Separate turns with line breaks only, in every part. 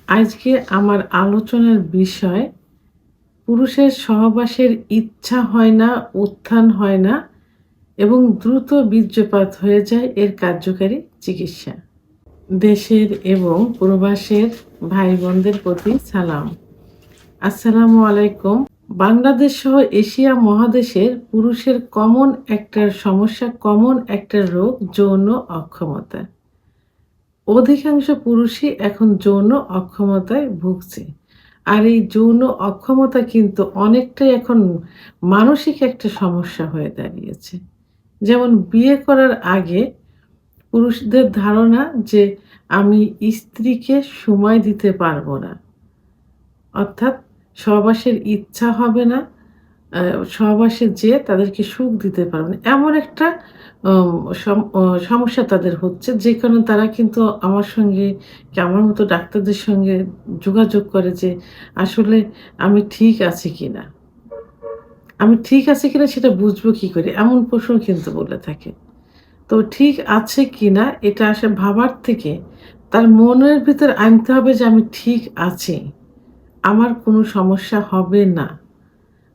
আজকে আমার আলোচনার বিষয় পুরুষের সহবাসের ইচ্ছা হয় না, উত্থান হয় না এবং দ্রুত বীর্যপাত হয়ে যায় এর কার্যকারী চিকিৎসা। দেশের এবং প্রবাসের ভাই বোনদের প্রতি সালাম। আসসালামু আলাইকুম। বাংলাদেশ সহ এশিয়া মহাদেশের পুরুষের কমন একটা রোগ যৌন অক্ষমতা। অধিকাংশ পুরুষই এখন যৌন অক্ষমতায় ভুগছে। আর এই যৌন অক্ষমতা কিন্তু অনেকটাই এখন মানসিক একটা সমস্যা হয়ে দাঁড়িয়েছে। যেমন বিয়ে করার আগে পুরুষদের ধারণা যে আমি স্ত্রীকে সময় দিতে পারবো না। অর্থাৎ সহবাসের ইচ্ছা হবে না। আ সহবাসে যেয়ে তাদেরকে সুখ দিতে পারবে না। এমন একটা অম সম অ সমস্যা তাদের হচ্ছে যে কারণে তারা কিন্তু আমার সঙ্গে কি আমার মতো ডাক্তারদের সঙ্গে যোগাযোগ করে যে আসলে আমি ঠিক আছি কিনা? আমি ঠিক আছি কিনা সেটা বুঝবো কি করে? এমন প্রশ্ন কিন্তু বলে থাকে। তো ঠিক আছে কিনা এটা ভাবার থেকে তার মনের ভিতর আনতে হবে যে আমি ঠিক আছি। আমার কোনো সমস্যা হবে না।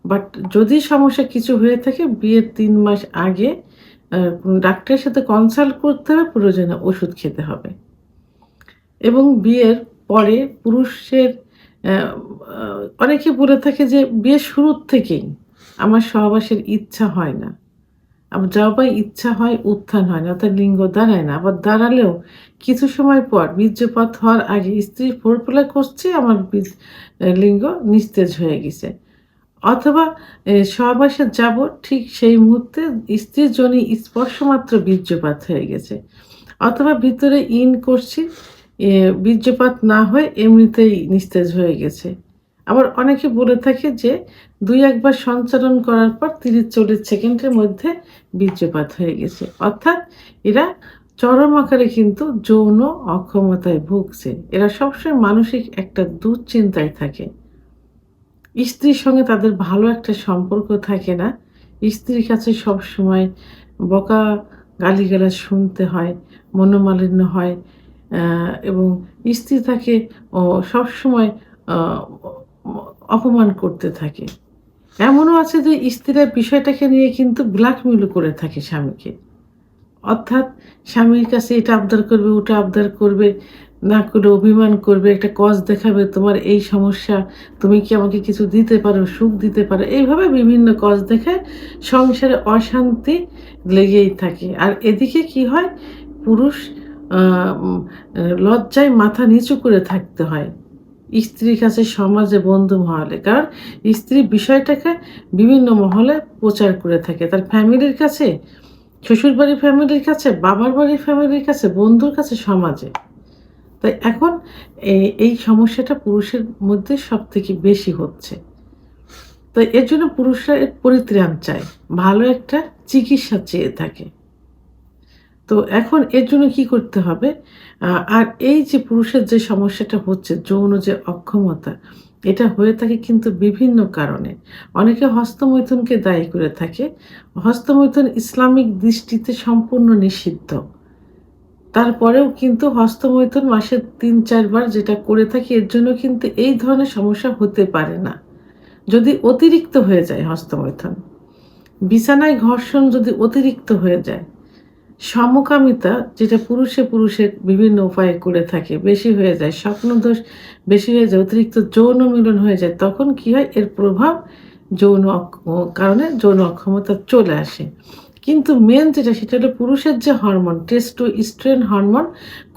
বাট যদি সমস্যা কিছু হয়ে থাকে বিয়ের ৩ মাস আগে আ ডাক্তারের সাথে কনসাল্ট করতে হবে, প্রয়োজনে ওষুধ খেতে হবে। এবং বিয়ের পরে পুরুষের অ্যা আ অনেকে বলে থাকে যে বিয়ের শুরুর থেকেই আমার সহবাসের ইচ্ছা হয় না। আবার যবে ইচ্ছা হয় উত্থান হয় না অর্থাৎ লিঙ্গ দাঁড়ায় না। আবার দাঁড়ালেও কিছু সময় পর বীর্যপাত হওয়ার আগে স্ত্রী ফোরপ্লে করছে আমার লিঙ্গ নিস্তেজ হয়ে গেছে। অথবা সহবাসে যাব ঠিক সেই মুহূর্তে স্ত্রীর যোনি স্পর্শমাত্র বীর্যপাত হয়ে গেছে। অথবা ভিতরে ইন করছি বীর্যপাত না হয়ে এমনিতেই নিস্তেজ হয়ে গেছে। আবার অনেকে বলে থাকে যে ২-১ বার সঞ্চালন করার পর ৩০-৪০ সেকেন্ডের মধ্যে বীর্যপাত হয়ে গেছে। অর্থাৎ এরা চরম আকারে কিন্তু যৌন অক্ষমতায় ভুগছে। এরা সবসময় মানসিক একটা দুশ্চিন্তায় থাকে। স্ত্রীর সঙ্গে তাদের ভালো একটা সম্পর্ক থাকে না। স্ত্রীর কাছে সবসময় বকা গালিগালাজ শুনতে হয়, মনোমালিন্য হয় এবং স্ত্রী তাকে সবসময় আ অ অপমান করতে থাকে। এমনও আছে যে স্ত্রীরা বিষয়টাকে নিয়ে কিন্তু ব্ল্যাকমেইলও করে থাকে স্বামীকে। অর্থাৎ স্বামীর কাছে এটা আবদার করবে, ওটা আবদার করবে, না করে অভিমান করবে, একটা কজ দেখাবে, "তোমার এই সমস্যা, তুমি কি আমাকে কিছু দিতে পারো, সুখ দিতে পারো?" এইভাবে বিভিন্ন কজ দেখায় সংসারে অশান্তি লেগেই থাকে। আর এদিকে কি হয়? পুরুষ আ উম লজ্জায় মাথা নিচু করে থাকতে হয়। স্ত্রীর কাছে, সমাজে, বন্ধু মহলে। কারণ স্ত্রী বিষয়টাকে বিভিন্ন মহলে প্রচার করে থাকে। তার ফ্যামিলির কাছে, শ্বশুরবাড়ির ফ্যামিলির কাছে, বাবার বাড়ির ফ্যামিলির কাছে, বন্ধুর কাছে, সমাজে। তাই এখন এই সমস্যাটা পুরুষের মধ্যে সবথেকে বেশি হচ্ছে। তো এর জন্য পুরুষরা এর পরিত্রাণ চায়। ভালো একটা চিকিৎসা চেয়ে থাকে। তো এখন এর জন্য কি করতে হবে? আর এই যে পুরুষের যে সমস্যাটা হচ্ছে যৌন যে অক্ষমতা, এটা হয়ে থাকে কিন্তু বিভিন্ন কারণে। অনেকে হস্তমৈথুনকে দায়ী করে থাকে। হস্তমৈথুন ইসলামিক দৃষ্টিতে সম্পূর্ণ নিষিদ্ধ। তারপরেও কিন্তু হস্তমৈথুন মাসে ৩-৪ বার যেটা করে থাকি এর জন্য কিন্তু এই ধরনের সমস্যা হতে পারে না। যদি অতিরিক্ত হয়ে যায় হস্তমৈথুন। বিছানায় ঘর্ষণ যদি অতিরিক্ত হয়ে যায়, সমকামিতা যেটা পুরুষে বিভিন্ন উপায়ে করে থাকে, বেশি হয়ে যায়, স্বপ্নদোষ বেশি হয়ে যায়, অতিরিক্ত যৌন মিলন হয়ে যায়, তখন কি হয়? এর প্রভাব যৌন অক্ষ কারণে যৌন অক্ষমতা চলে আসে। কিন্তু মেইন যেটা সেটা হলো পুরুষের যে হরমোন টেস্টোস্টেরন হরমোন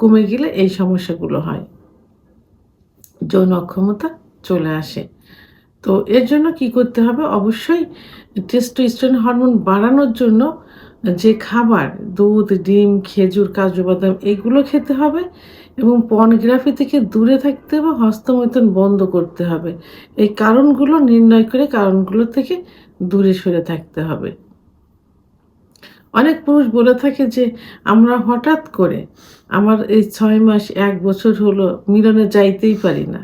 কমে গেলে এই সমস্যাগুলো হয়। যৌন অক্ষমতা চলে আসে। তো এর জন্য কি করতে হবে? অবশ্যই টেস্টোস্টেরন হরমোন বাড়ানোর জন্য যে খাবার দুধ, ডিম, খেজুর, কাজু বাদাম এগুলো খেতে হবে এবং পর্নোগ্রাফি থেকে দূরে থাকতে হবে, হস্তমৈথুন বন্ধ করতে হবে। এই কারণগুলো নির্ণয় করে কারণগুলো থেকে দূরে সরে থাকতে হবে। অনেক পুরুষ বলে থাকে যে, "আমরা হঠাৎ করে আমার এই ৬ মাস ১ বছর হলো মিলনে যাইতেই পারি না।"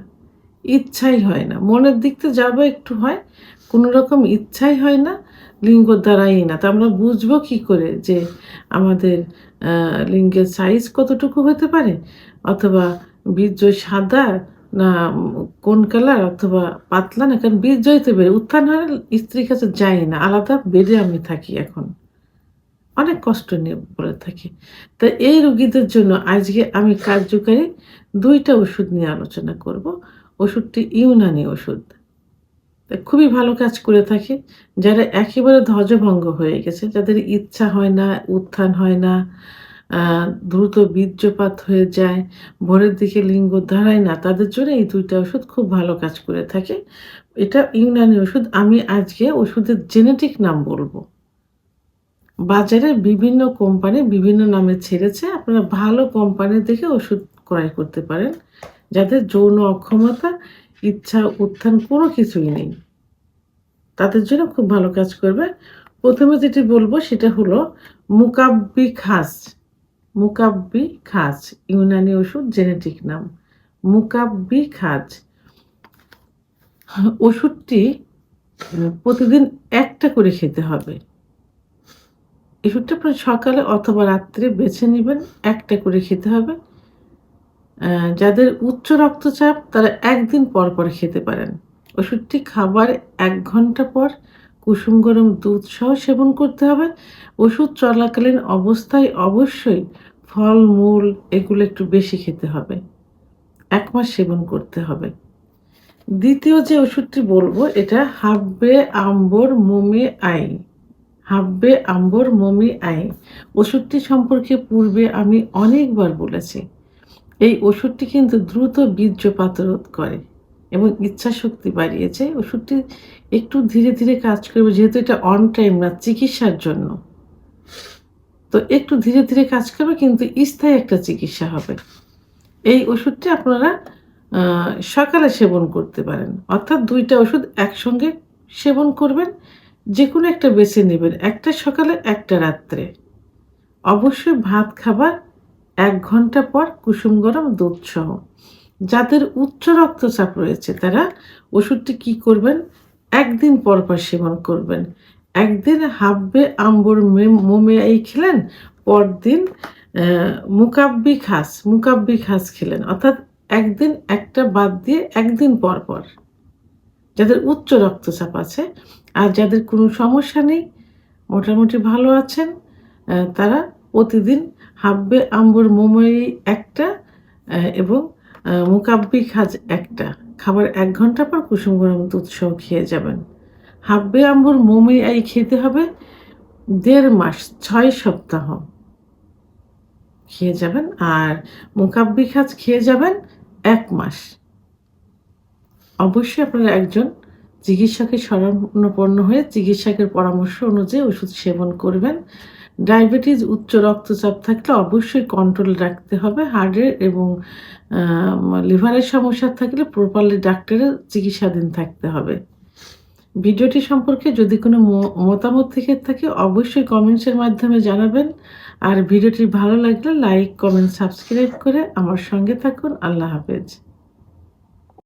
ইচ্ছাই হয় না। মনের দিক থেকে যাবো একটু হয়, কোনরকম ইচ্ছাই হয় না, লিঙ্গ দাঁড়ায়ই না। তো আমরা বুঝবো কি করে যে আমাদের আ লিঙ্গের সাইজ কতটুকু হতে পারে? অথবা বীর্য সাদা না কোন কালার অথবা পাতলা না, কারণ বিরজয়িত বেড, উত্থান হয় স্ত্রীর কাছে যাই না। আলাদা বেডে আমি থাকি এখন। অনেক কষ্ট নিয়ে পড়ে থাকি। তো এই রোগীদের জন্য আজকে আমি কার্যকারী ২ টা ওষুধ নিয়ে আলোচনা করব। ওষুধটি ইউনানি ওষুধ। খুবই ভালো কাজ করে থাকে। যারা একেবারে ধ্বজভঙ্গ হয়ে গেছে, যাদের ইচ্ছা হয় না, উত্থান হয় না, আ দ্রুত বীর্যপাত হয়ে যায়, ভোরের দিকে লিঙ্গ দাঁড়ায় না, তাদের জন্য এই ২ টা ওষুধ খুব ভালো কাজ করে থাকে। এটা ইউনানি ওষুধ। আমি আজকে ওষুধের জেনেটিক নাম বলব। বাজারে বিভিন্ন কোম্পানি বিভিন্ন নামে ছেড়েছে। আপনারা ভালো কোম্পানি দেখে ওষুধ ক্রয় করতে পারেন। যাদের যৌন অক্ষমতা, ইচ্ছা, উত্থান কোনো কিছুই নেই। তাদের জন্য খুব ভালো কাজ করবে। ১ম এ যেটি বলব সেটা হলো মুকাব্বি খাস। মুকাব্বি খাজ, ইউনানি ওষুধ, জেনেটিক নাম। মুকাব্বি খাজ। ওষুধটি প্রতিদিন ১ টা করে খেতে হবে। ওষুধটা আপনার সকালে অথবা রাত্রে বেছে নিবেন, ১ টা করে খেতে হবে। যাদের উচ্চ রক্তচাপ তারা ১ দিন পর, পর খেতে পারেন। ওষুধটি খাবার ১ ঘন্টা পর কুসুম গরম দুধ সহ সেবন করতে হবে। ওষুধ চলাকালীন অবস্থায় অবশ্যই ফল-মূল এগুলো একটু বেশি খেতে হবে। ১ মাস সেবন করতে হবে। দ্বিতীয় যে ওষুধটি বলবো এটা হাব্বে আম্বর মোমে আই। হাব্বে আম্বর মোমি আই। ওষুধটি সম্পর্কে পূর্বে আমি অনেকবার বলেছি। এই ওষুধটি কিন্তু দ্রুত বীর্যপাত রোধ করে এবং ইচ্ছাশক্তি বাড়িয়েছে। ওষুধটি একটু ধীরে, ধীরে কাজ করবে যেহেতু এটা অন টাইম না, চিকিৎসার জন্য। তো একটু ধীরে, ধীরে কাজ করবে কিন্তু স্থায়ী একটা চিকিৎসা হবে। এই ওষুধটি আপনারা আ সকালে সেবন করতে পারেন। অর্থাৎ ২ টা ওষুধ একসঙ্গে সেবন করবেন। যেকোনো একটা বেছে নিবেন। একটা সকালে, একটা রাত্রে। অবশ্যই ভাত খাবার ১ ঘন্টা পর কুসুম গরম দুধ সহ। যাদের উচ্চ রক্তচাপ রয়েছে তারা ওষুধটি কি করবেন? ১ দিন পর, পর সেবন করবেন। একদিন হাব্বে আম্বর মোমেয়াই খেলেন, পরদিন মুকাব্বি খাস খেলেন। অর্থাৎ একদিন একটা বাদ দিয়ে ১ দিন পর, পর। যাদের উচ্চ রক্তচাপ আছে আর যাদের কোনো সমস্যা নেই, মোটামুটি ভালো আছেন, তারা প্রতিদিন হাব্বে আম্বর মোমই একটা এবং মুকাব্বি খাজ একটা। খাবার ১ ঘন্টা পর কুসুম গরম দুধ সহ খেয়ে যাবেন। হাব্বে আম্বর মোমই খেতে হবে ১.৫ মাস, ৬ সপ্তাহ খেয়ে যাবেন। আর মুকাব্বি খাজ খেয়ে যাবেন ১ মাস। অবশ্যই আপনারা একজন চিকিৎসকের শরণাপন্ন হয়ে চিকিৎসকের পরামর্শ অনুযায়ী ওষুধ সেবন করবেন। ডায়াবেটিস, উচ্চ রক্তচাপ থাকলে অবশ্যই কন্ট্রোল রাখতে হবে। হার্টের এবং লিভারের সমস্যা থাকলে প্রপারলি ডাক্তারের চিকিৎসাধীন থাকতে হবে। ভিডিওটি সম্পর্কে যদি কোনো মতামত থেকে থাকে অবশ্যই কমেন্টসের মাধ্যমে জানাবেন। আর ভিডিওটি ভালো লাগলে লাইক, কমেন্ট, সাবস্ক্রাইব করে আমার সঙ্গে থাকুন। আল্লাহ হাফেজ।